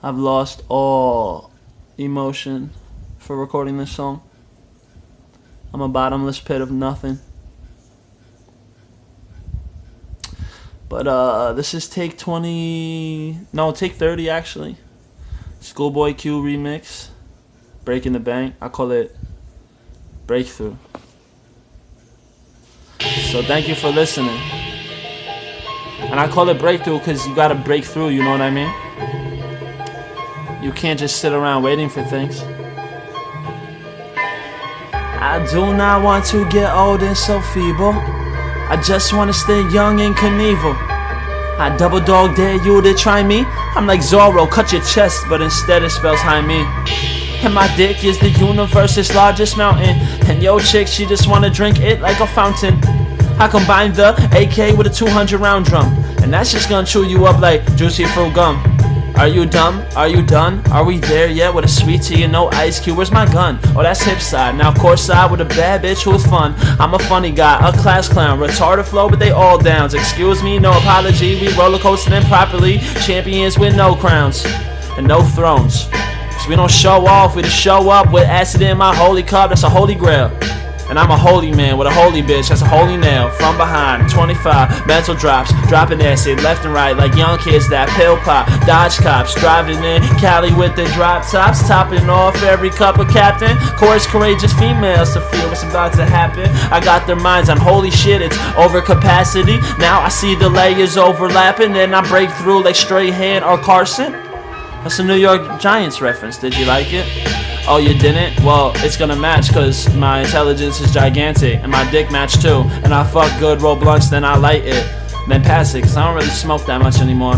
I've lost all emotion for recording this song. I'm a bottomless pit of nothing. But this is take 30 actually. Schoolboy Q remix. Breaking the Bank. I call it Breakthrough. So thank you for listening. And I call it Breakthrough because you gotta break through, you know what I mean? You can't just sit around waiting for things. I do not want to get old and so feeble. I just want to stay young and Knievel. I double dog dare you to try me. I'm like Zorro, cut your chest, but instead it spells high me. And my dick is the universe's largest mountain. And yo chick, she just wanna drink it like a fountain. I combine the AK with a 200 round drum, and that's just gonna chew you up like juicy fruit gum. Are you dumb? Are you done? Are we there yet with a sweet tea and no ice cube? Where's my gun? Oh, that's hip side. Now course side with a bad bitch who's fun. I'm a funny guy, a class clown, retarded flow, but they all downs. Excuse me, no apology. We roller coasting improperly. Champions with no crowns and no thrones. So we don't show off, we just show up with acid in my holy cup. That's a holy grail. And I'm a holy man with a holy bitch, that's a holy nail. From behind, 25, mental drops, dropping acid left and right like young kids that pill pop. Dodge cops, driving in Cali with the drop tops, topping off every cup of captain. Chorus courageous females to feel what's about to happen. I got their minds on holy shit, it's over capacity. Now I see the layers overlapping, and I break through like Strahan or Carson. That's a New York Giants reference, did you like it? Oh, you didn't? Well, it's gonna match cause my intelligence is gigantic and my dick match too. And I fuck good, roll blunts, then I light it, then pass it cause I don't really smoke that much anymore.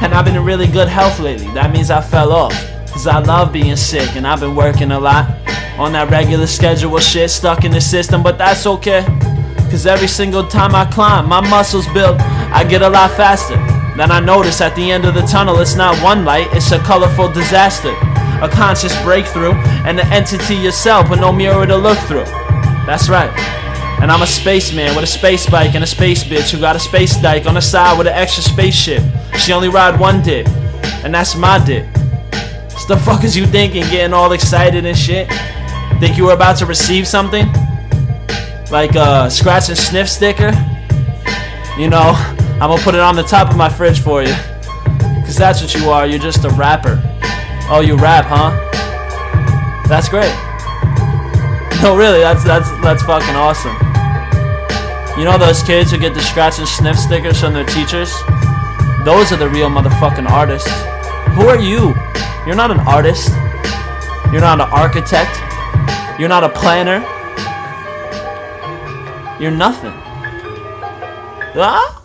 And I've been in really good health lately, that means I fell off cause I love being sick and I've been working a lot on that regular schedule shit, stuck in the system, but that's okay. Cause every single time I climb, my muscles build, I get a lot faster. Then I notice at the end of the tunnel it's not one light, it's a colorful disaster. A conscious breakthrough, and an entity yourself with no mirror to look through. That's right. And I'm a spaceman with a space bike and a space bitch who got a space dyke on the side with an extra spaceship. She only ride one dick, and that's my dick. What the fuck is you thinking, getting all excited and shit? Think you were about to receive something? Like a scratch and sniff sticker? You know, I'm gonna put it on the top of my fridge for you. Cause that's what you are, you're just a rapper. Oh, you rap, huh? That's great. No, really, that's fucking awesome. You know those kids who get the scratch and sniff stickers from their teachers? Those are the real motherfucking artists. Who are you? You're not an artist. You're not an architect. You're not a planner. You're nothing. Ah?